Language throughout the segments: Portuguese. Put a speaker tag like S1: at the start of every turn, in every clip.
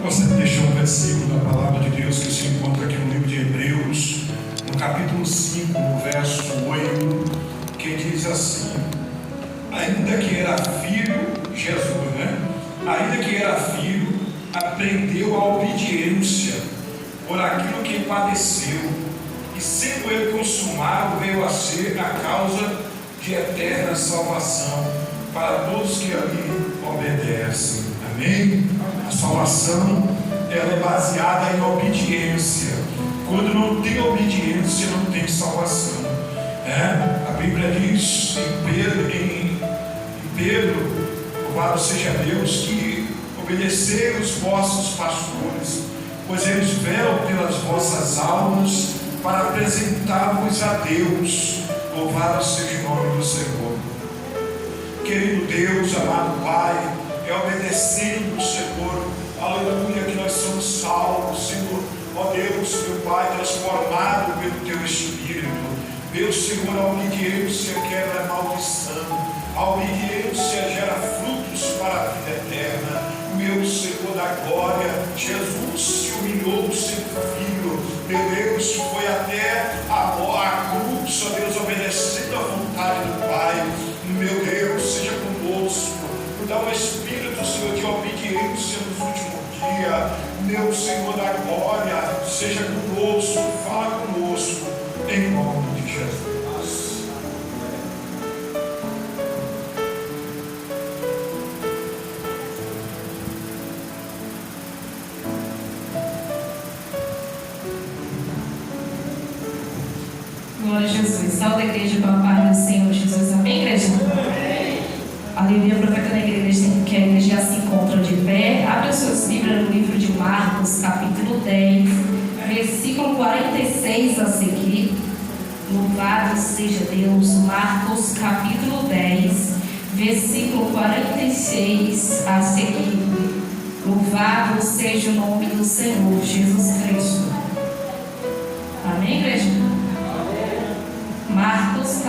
S1: Você deixou um versículo da palavra de Deus que se encontra aqui no livro de Hebreus, no capítulo 5, no verso 8, que diz assim: ainda que era filho, Jesus, né? Ainda que era filho, aprendeu a obediência por aquilo que padeceu, e sendo ele consumado, veio a ser a causa de eterna salvação para todos que ali obedecem. Amém? A salvação, ela é baseada em obediência. Quando não tem obediência, não tem salvação. A Bíblia diz em Pedro, louvado seja Deus, que obedecei os vossos pastores, pois eles velam pelas vossas almas para apresentar-vos a Deus. Louvado seja o nome do Senhor. Querido Deus, amado Pai, é obedecendo o Senhor, aleluia, que nós somos salvos, Senhor. Ó Deus, meu Pai, transformado pelo Teu Espírito. Meu Senhor, a obediência quebra a maldição, a obediência gera frutos para a vida eterna. Meu Senhor da glória, Jesus se humilhou sendo filho, meu Deus, foi até a cruz, ó Deus, obedecendo a vontade do Pai. Meu Deus, seja conosco, dá o Espírito, Senhor, de obediência nos últimos dias. Meu Senhor da glória, seja conosco, fala conosco, em nome de Jesus.
S2: Glória a Jesus. Salve a igreja com a paz do Senhor Jesus. Amém, igreja? Amém. Aleluia. Aproveitando a igreja, que a igreja já se encontra de pé. Abre os seus livros no livro de Marcos, capítulo 10, versículo 46 a seguir. Louvado seja Deus. Marcos, capítulo 10, versículo 46 a seguir. Louvado seja o nome do Senhor Jesus Cristo. Amém, igreja? Marcos,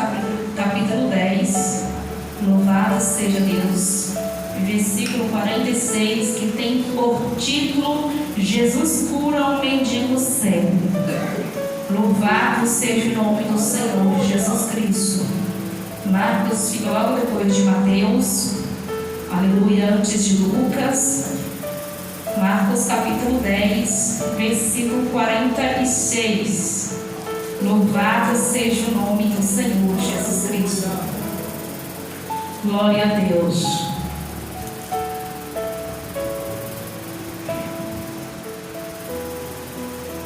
S2: capítulo 10, louvado seja Deus, versículo 46, que tem por título: Jesus cura um mendigo cego. Louvado seja o nome do Senhor Jesus Cristo. Marcos fica logo depois de Mateus, aleluia, antes de Lucas. Marcos capítulo 10, versículo 46. Louvado seja o nome do Senhor Jesus Cristo. Glória a Deus.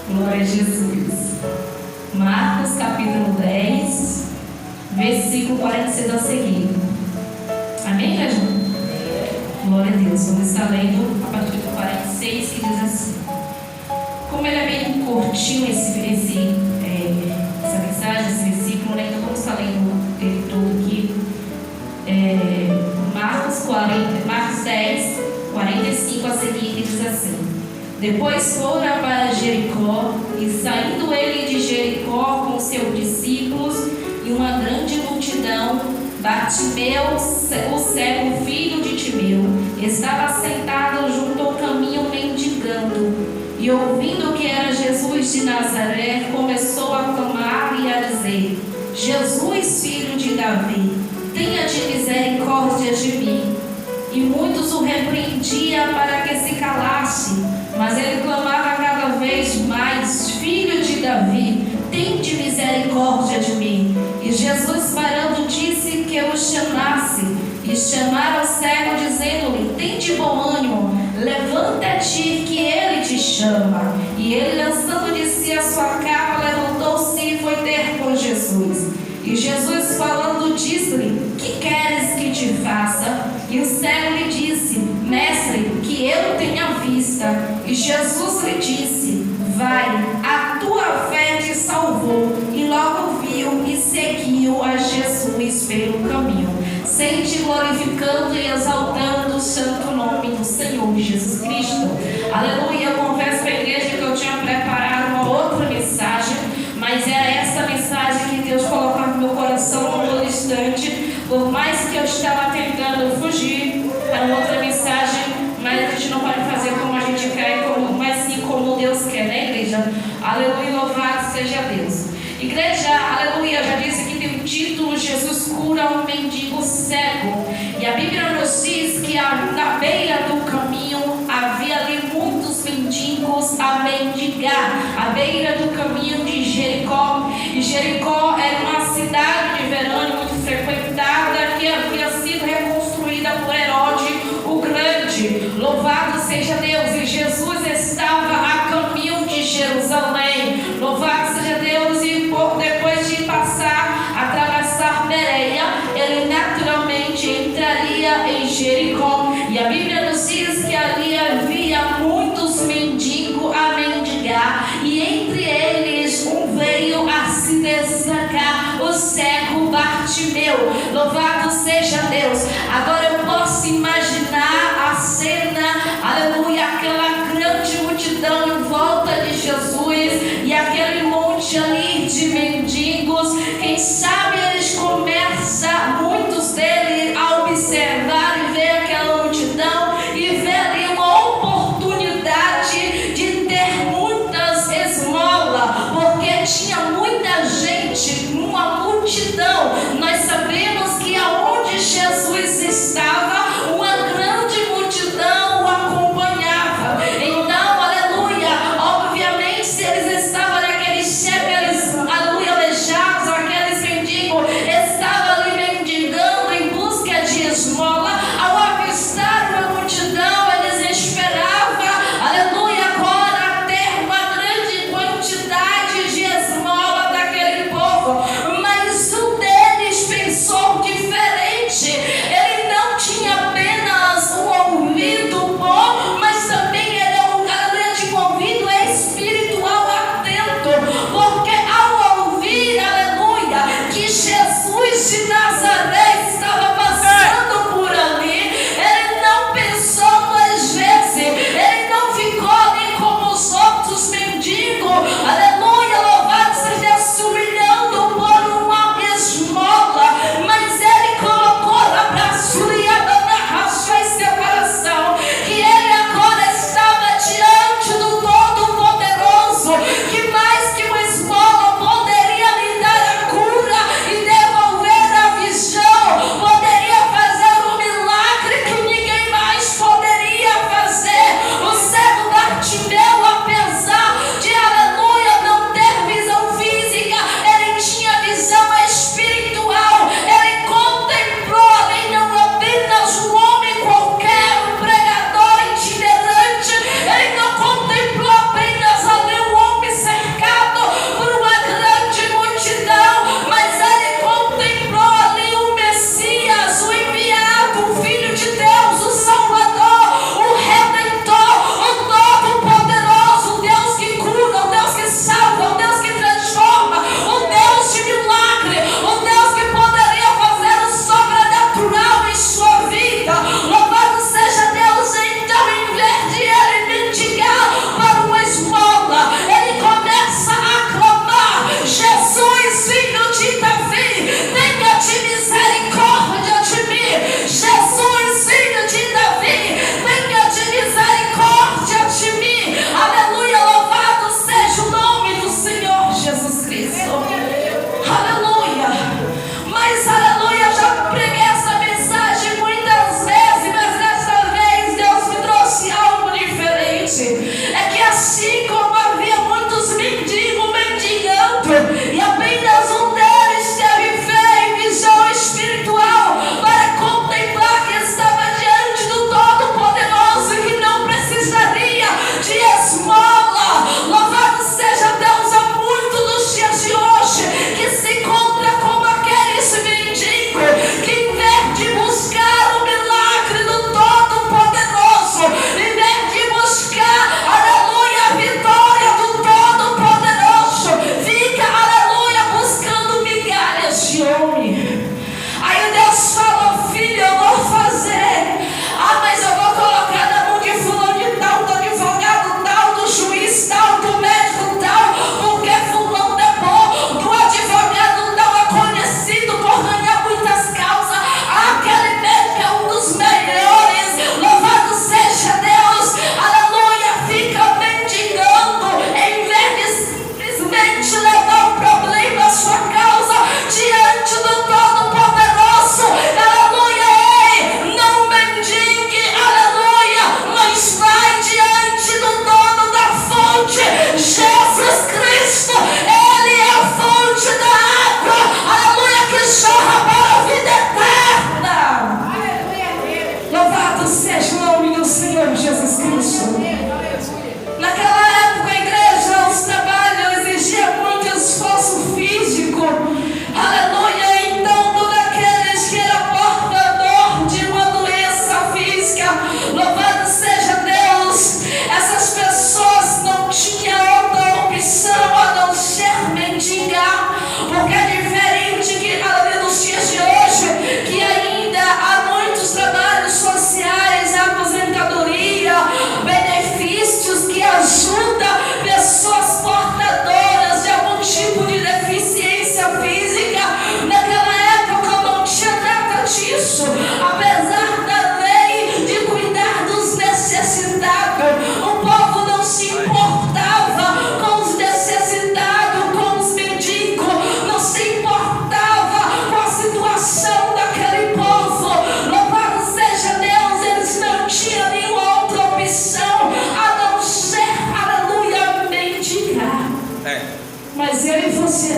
S2: Glória a Jesus. Marcos capítulo 10, versículo 46 a seguir. Amém, igreja? Glória a Deus. Vamos estar lendo a partir do 46, que diz assim. Como ele é bem curtinho essa mensagem, esse versículo, né? Então vamos estar lendo ele todo aqui. Marcos 10, 45 a seguir, que diz assim: depois foram para Jericó, e saindo ele de Jericó com seus discípulos e uma grande multidão, Bartimeu, o cego, filho de Timeu, estava sentado junto ao caminho mendigando. E ouvindo que era Jesus de Nazaré, começou a clamar e a dizer: Jesus, filho de Davi, tenha de misericórdia de mim. E muitos o repreendiam para que se calasse, mas ele clamava cada vez mais: Filho de Davi, tem de misericórdia de mim. E Jesus, parando, disse que o chamasse. E chamaram o cego, dizendo-lhe: tem de bom ânimo, levanta-te, que ele te chama. E ele, lançando de si a sua capa, levantou-se e foi ter com Jesus. E Jesus, falando, disse-lhe: que queres que te faça? E o cego lhe disse: Mestre, que eu tenha vista. E Jesus lhe disse: vai, a tua fé te salvou. E logo viu e seguiu a Jesus pelo caminho, sempre glorificando e exaltando o santo nome do Senhor Jesus Cristo. Aleluia. Eu confesso para a igreja que eu tinha preparado uma outra mensagem, mas era essa mensagem que Deus colocou no meu coração no instante. Por mais que eu estava tentando fugir para outra mensagem, mas a gente não pode fazer como a gente quer. seja Deus. Igreja, aleluia, já disse que tem o título: Jesus cura um mendigo cego. E a Bíblia nos diz que na beira do caminho havia ali muitos mendigos a mendigar, à beira do caminho de Jericó. E Jericó era uma cidade de verão muito frequentada, que havia sido reconstruída por Herodes o Grande. Louvado seja Deus! E Jesus estava a caminho de Jerusalém. Louvado seja Deus! E depois de atravessar Bereia, ele naturalmente entraria em Jericó. E a Bíblia nos diz que ali havia muitos mendigos a mendigar, e entre eles um veio a se destacar, o cego Bartimeu. Louvado seja Deus! Agora eu posso imaginar a cena, aleluia, aquela grande multidão em volta de Jesus e aquele monte ali de mendigos. Quem sabe eles começam, muitos deles, a observar e ver aquela multidão e ver ali uma oportunidade de ter muitas esmolas, porque tinha muita gente, uma multidão. Nós sabemos que aonde Jesus estava, uma grande multidão o acompanhava. Então, aleluia, obviamente, se eles estavam naqueles cegos, aleluia, aleijados, aqueles mendigos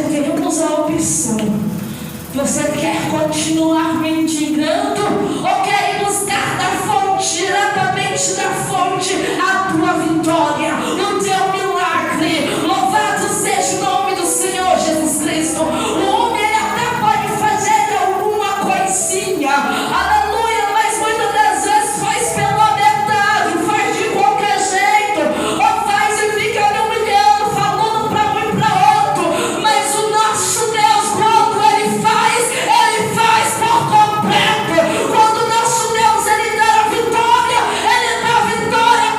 S3: temos a opção. Você quer continuar mendigando ou quer ir buscar da fonte, diretamente da fonte, a tua vitória, o teu milagre? Louvado seja o nome do Senhor Jesus Cristo. O homem ele até pode fazer alguma coisinha, aleluia, mas muitas das vezes faz pela metade, faz de qualquer jeito, ou faz e fica humilhando, falando para um e para outro. Mas o nosso Deus, quando ele faz por completo. Quando o nosso Deus ele dá a vitória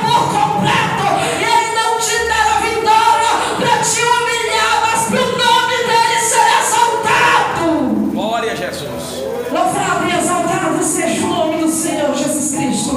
S3: por completo. E ele não te dá a vitória para te humilhar, mas para o nome dele ser exaltado.
S4: Glória a Jesus.
S3: Louvado e exaltado seja o nome do Senhor Jesus Cristo.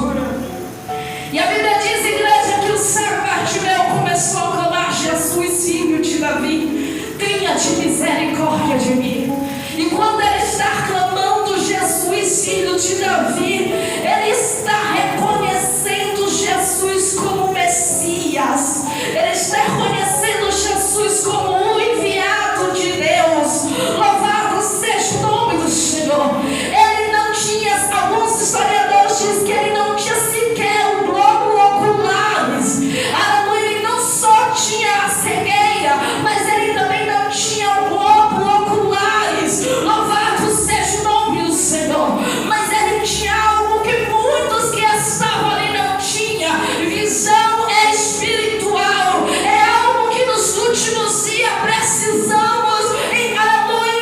S3: E a Bíblia diz, igreja, que o cego Bartimeu começou a clamar: Jesus, filho de Davi, tenha-te misericórdia de mim. E quando ele está clamando Jesus, filho de Davi, ele está reconhecendo Jesus como Messias. Ele está reconhecendo Jesus como o enviado de Deus. Louvado seja o nome do Senhor. Ele não tinha, alguns historiadores dizem que ele não tinha sequer um globo oculares. Ele não só tinha a cegueira, mas ele também não tinha um globo oculares. Louvado seja o nome do Senhor. Mas ele tinha algo que muitos que estavam ali não tinham: visão espiritual. É algo que nos últimos dias precisamos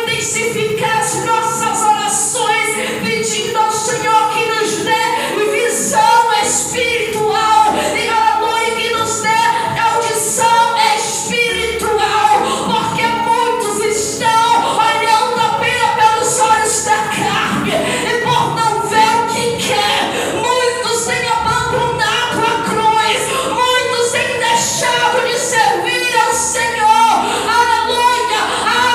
S3: intensificar as nossas orações, pedindo ao Senhor que nos dê visão espiritual e aleluia, que nos dê audição espiritual, porque muitos estão olhando apenas pelos olhos da carne e por não ver o que quer, muitos têm abandonado a cruz, muitos têm deixado de servir ao Senhor, aleluia.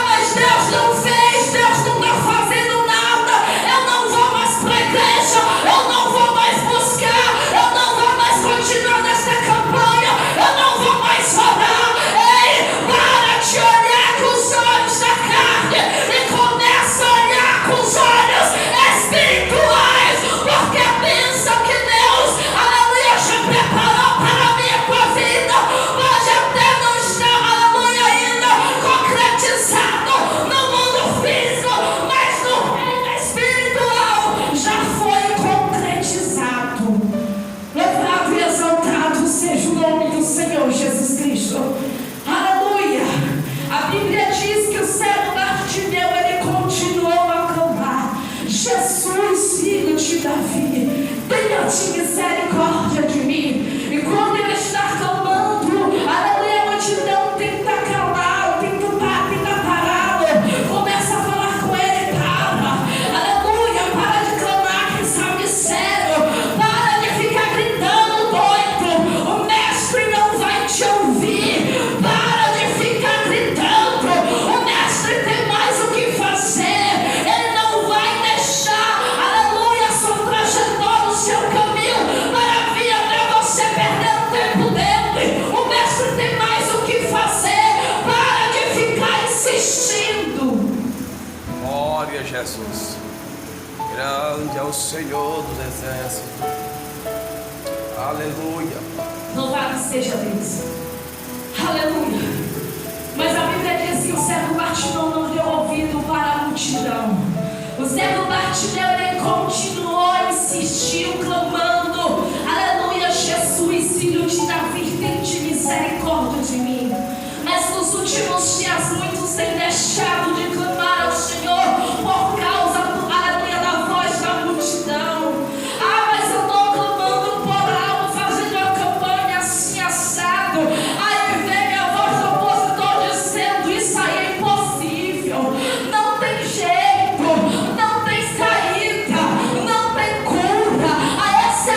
S3: Mas Deus não fez, Deus não está fazendo nada, eu não vou mais para a igreja, eu não vou mais buscar, eu não vou mais continuar nessa campanha, eu não vou mais orar. Ei, para de olhar com os olhos da carne e começa a olhar com os olhos espirituais, porque pensa que Deus, aleluia, já preparou para a minha tua vida. Pode até não estar, aleluia, ainda concretizado no mundo físico, mas no reino espiritual já foi concretizado. Louvado e exaltado seja o nome do Senhor Jesus Cristo. Aleluia. A Bíblia diz que o cego Bartimeu ele continuou a clamar: Jesus, filho de Davi, tenha-te misericórdia de mim. E quando ele está clamando, aleluia, a multidão tenta calá-lo, tenta pará-lo, começa a falar com ele: aleluia, para de clamar, quem sabe sério, para de ficar gritando doido, o mestre não vai te ouvir, para de ficar gritando, o mestre tem mais o que fazer, ele não vai deixar, aleluia, a sua trajetória, o seu caminho para vir até você perdendo tempo dele. O mestre tem mais o que fazer, para de ficar insistindo.
S4: Glória a Jesus. Grande é o Senhor dos exércitos. Aleluia.
S3: Louvado seja Deus. Aleluia. Mas a Bíblia diz que o cego Bartimeu não deu ouvido para a multidão. O cego Bartimeu ele continuou, insistiu, clamando: aleluia, Jesus, filho de Davi, tem-te misericórdia de mim. Mas nos últimos dias muitos têm deixado de clamar ao Senhor por causa aleluia, da voz da multidão. Mas eu estou clamando por algo, fazendo uma campanha assim assado. Aí vem a voz do opositor dizendo: isso aí é impossível, não tem jeito, não tem saída, não tem cura. Essa é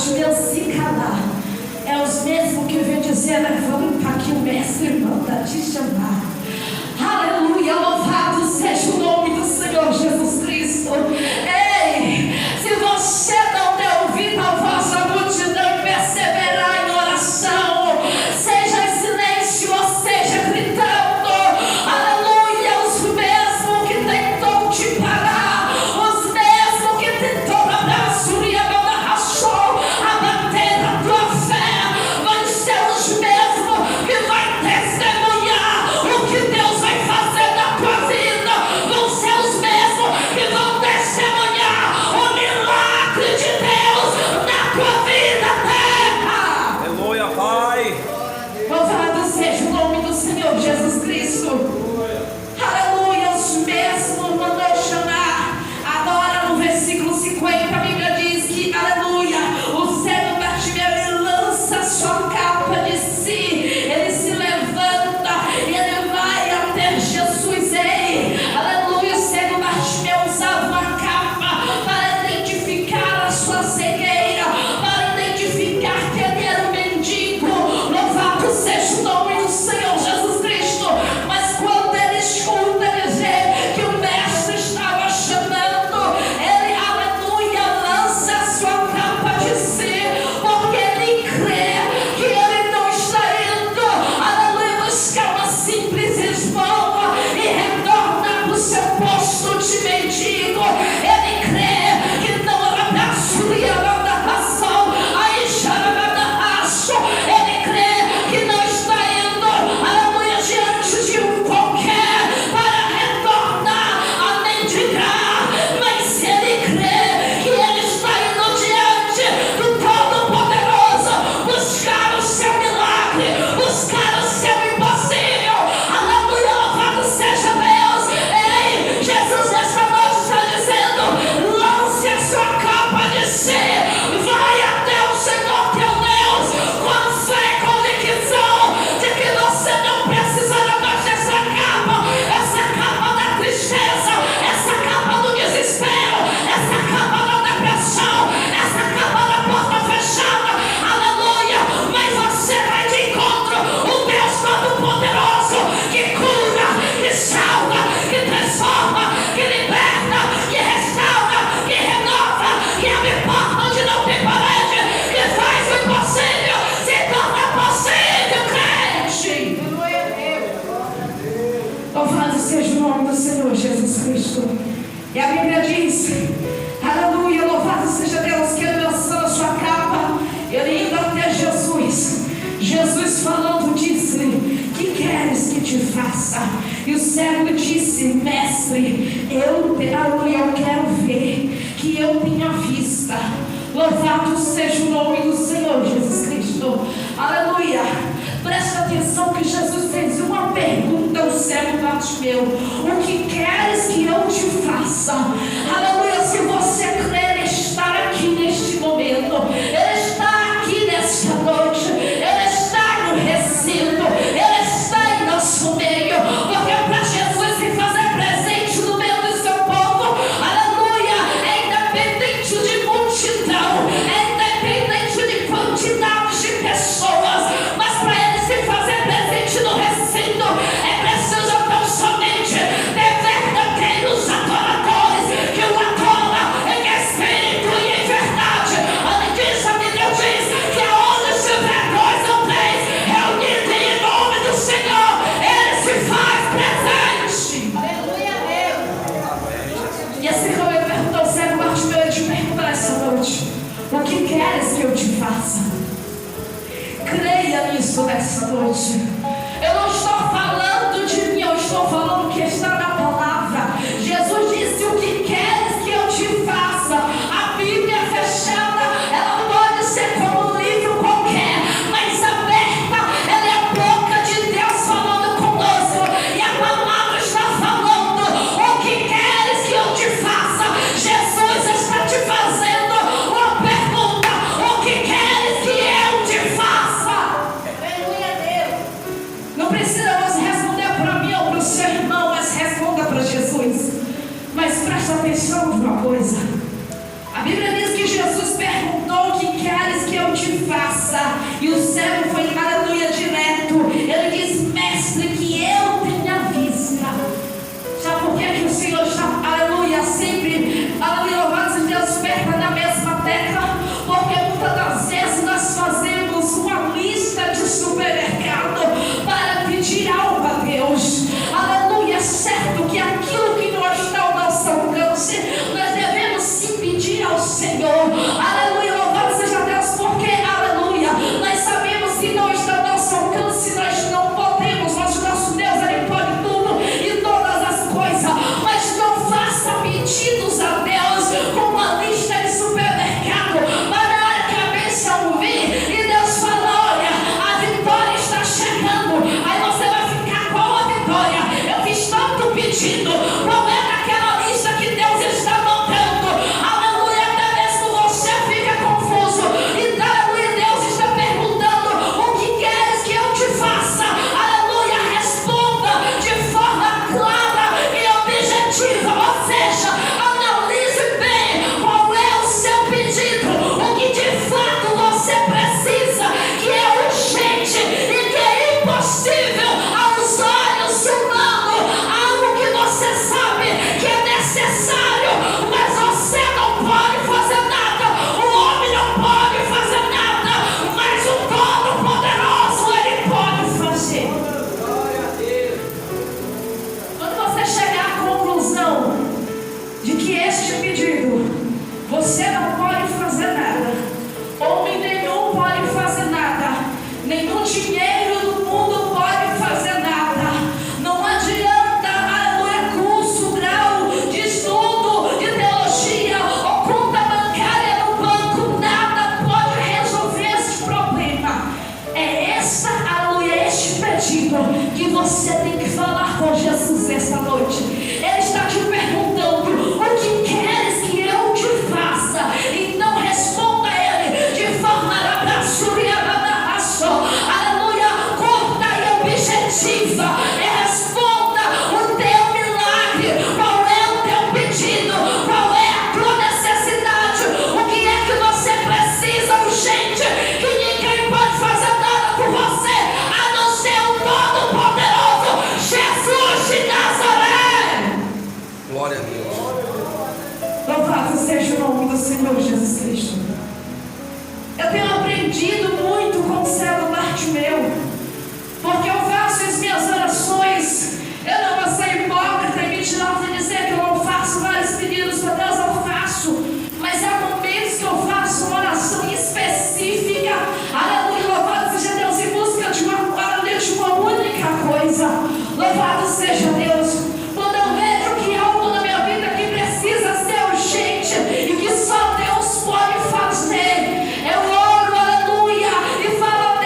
S3: Bartimeu se calar, é os mesmos que vem dizer: levanta que o mestre manda te chamar. Aleluia, louvado seja o nome do Senhor Jesus Cristo. Ei, se você não der ouvido à voz da multidão e perseverar em oração, seja em silêncio ou seja gritando, aleluia, os mesmos que tentou te parar, os mesmos que tentou abater a tua fé, vai ser os mesmos que vai testemunhar o que Deus vai fazer na tua vida. Vão ser os mesmos que vão testemunhar o milagre de Deus na tua vida, terra.
S4: Aleluia, Pai.
S3: Louvado seja o nome do Senhor Jesus Cristo. Aleluia, os mesmos mandou chamar. Agora no versículo 50 a Bíblia diz que, aleluia, o cego Bartimeu, ele lança sua capa de si, ele se levanta e ele vai até Jesus. Ei, aleluia, o cego Bartimeu usava uma capa para identificar a sua cegueira, para identificar que ele era um mendigo. Louvado seja o nome do Senhor Jesus Cristo. Mas quando ele escuta dizer que o mestre estava chamando, ele, aleluia, lança a sua capa de si, porque ele crê que ele não está indo, aleluia, buscar uma simples esmola e retornar para o seu posto de mendigo. Ele crê que não era para sua ação, aí xarabadaço. Ele crê que não está indo, aleluia, diante de um qualquer para retornar a mendigar, mas ele crê que ele está indo diante do Todo-Poderoso buscar o seu milagre, buscar o seu impossível. Aleluia, louvado seja Deus. Ei, Jesus esta noite está dizendo: lance a sua capa de si, vai até o Senhor teu Deus com fé e convicção de que você não precisará mais dessa capa da tristeza, essa capa do desespero, essa capa da depressão, essa capa da porta fechada. Aleluia, mas você vai de encontro o Deus Todo-Poderoso que cura, que salva, que transforma, que liberta, que restaura, que renova, que abre porta onde não tem parede, que faz o impossível se tornar possível, crente. Louvado seja o nome do Senhor Jesus Cristo. E a Bíblia diz, aleluia, louvado seja Deus, que ele lançando a sua capa, ele indo até Jesus. Jesus falando disse-lhe: que queres que te faça? E o cego disse: mestre, eu quero ver, que eu tenha vista. Louvado seja o nome do Senhor Jesus Cristo. Aleluia. Presta atenção que Jesus fez uma pergunta ao cego Bartimeu: o que queres que eu te faça? Aleluia. Se você crer estar aqui neste momento, ele está aqui nesta noite, ele está no recinto, ele está em nosso meio, porque para Jesus se fazer presente no meio do seu povo, aleluia, é independente de multidão, é independente de quantidade de pessoas, mas para ele se fazer presente no recinto, é preciso tão somente ter verdadeiros adoradores que o adoram em espírito e em verdade. Além disso, a Bíblia diz que aonde estiver dois ou três reunidos em nome do Senhor, ele se faz presente. Aleluia, Deus. E assim como ele perguntou ao cego Bartimeu, eu te pergunto nessa noite: o que queres que eu te faça? Creia nisso nessa noite. Eu não estou falando de mim, eu estou falando o que está na palavra. Jesus disse: o que queres que eu te faça? A Bíblia fechada, ela pode ser como um livro qualquer, mas aberta, ela é a boca de Deus falando conosco. E a palavra está falando: o que queres que eu te faça? Jesus está te fazendo uma pergunta: o que queres que eu te faça? Aleluia, Deus. pedindo que você tem que falar com Jesus esta noite. Ele está te perguntando: o que queres que eu te faça? Então responda a Ele de forma aleluia, curta e objetiva. Responda o teu milagre. Qual é o teu pedido? Qual é a tua necessidade? O que é que você precisa urgente? Que ninguém pode fazer nada por você a não ser o Todo-Poderoso Jesus de Nazaré.
S4: Glória a Deus.
S3: Louvado seja o nome do Senhor Jesus Cristo. Eu tenho aprendido muito com o cego Bartimeu, porque eu faço as minhas orações. Eu não vou ser hipócrita e mentirosa e dizer que eu não faço vários pedidos para Deus, eu faço. Mas há momentos que eu faço uma oração específica. Aleluia, louvado seja Deus, em busca de uma única coisa. Louvado seja Deus. Quando eu vejo que algo na minha vida que precisa ser urgente e que só Deus pode fazer, eu oro, aleluia, e falo: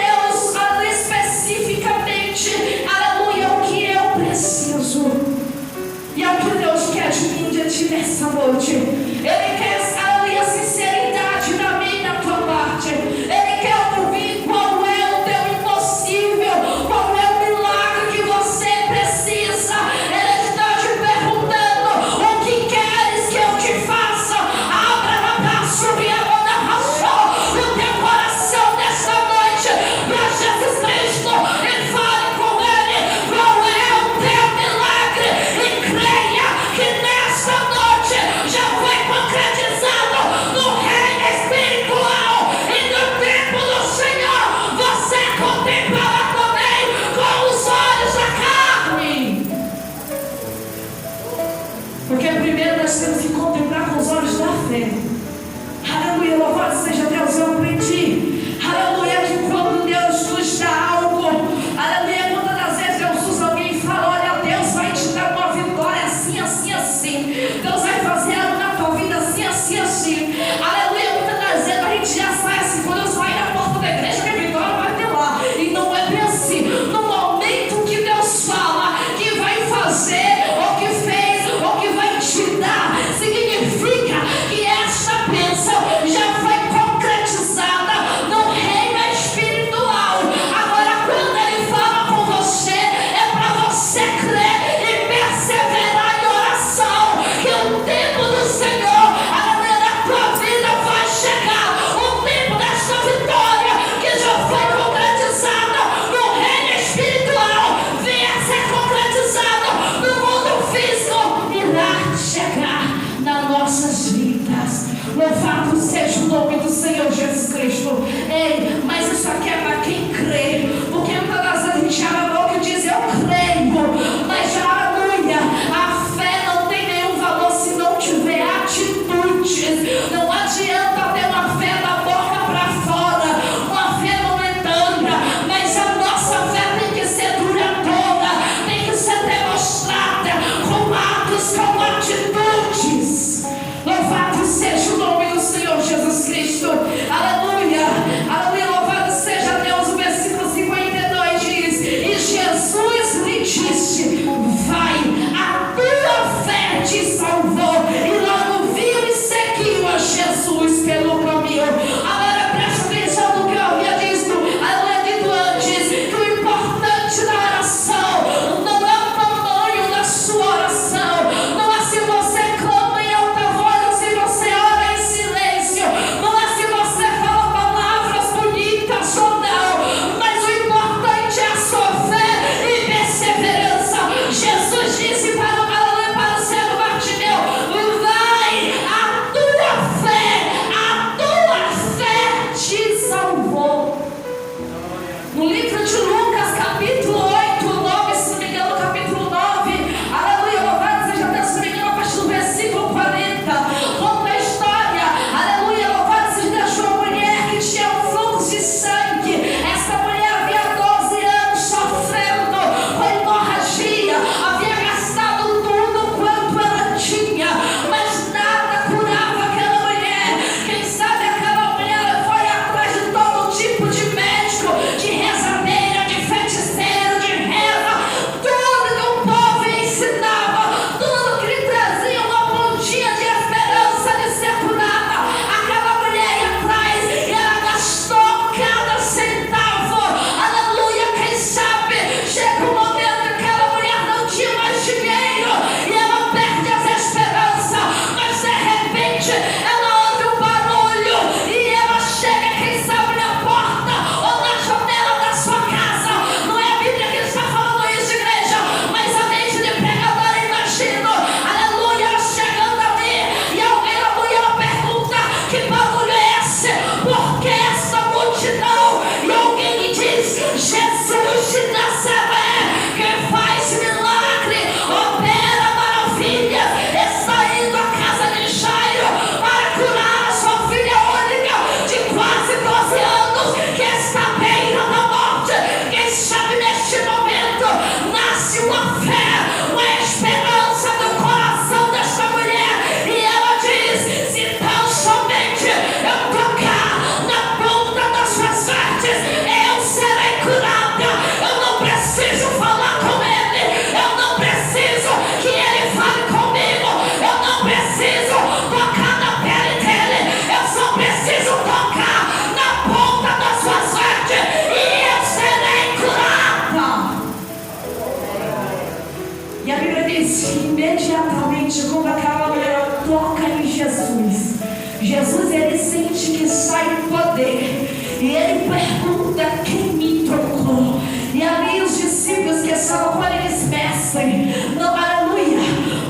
S3: Jesus, ele sente que sai poder, e ele pergunta: quem me tocou? E ali os discípulos que estavam com ele, eles mestre, não, aleluia,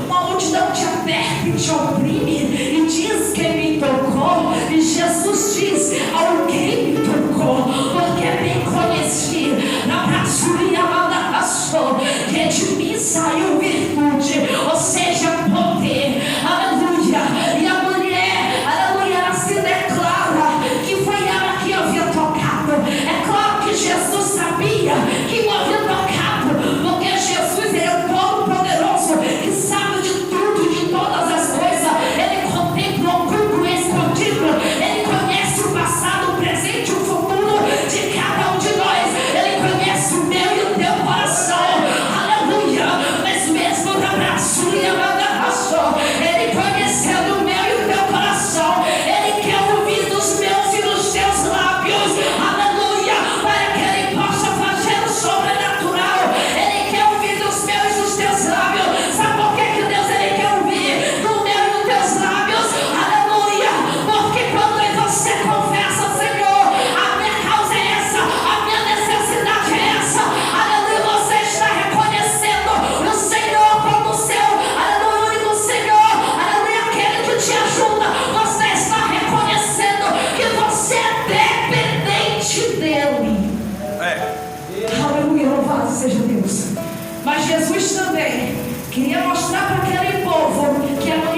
S3: uma multidão te aperta e te oprime, e diz: quem me tocou? E Jesus diz: alguém me tocou, porque bem conheci na braçuria manda passou, que de mim saiu virtude, ou seja, poder, aleluia. E a mulher, aleluia, ela se declara que foi ela que havia tocado. É claro que Jesus sabia que o havia tocado, porque Jesus é o Todo-Poderoso, que sabe de tudo e de todas as coisas. Ele contempla o oculto e escondido, ele conhece o passado, o presente e o futuro de cada um de nós. Ele conhece o meu e o teu coração, aleluia. Mas mesmo na braçuria passou, ele conhecendo o meu e o teu coração, ele quer ouvir dos meus e dos teus lábios, aleluia, para que ele possa fazer o sobrenatural. Ele quer ouvir dos meus e dos teus lábios. Sabe por que Deus ele quer ouvir do meu e dos teus lábios? Aleluia, porque quando você confessa: Senhor, a minha causa é essa, a minha necessidade é essa, aleluia, você está reconhecendo o Senhor como o seu, aleluia, único Senhor, aleluia, aquele que te ajuda. Você está reconhecendo que você é dependente dele. Aleluia, louvado seja Deus. Mas Jesus também queria mostrar para aquele povo que a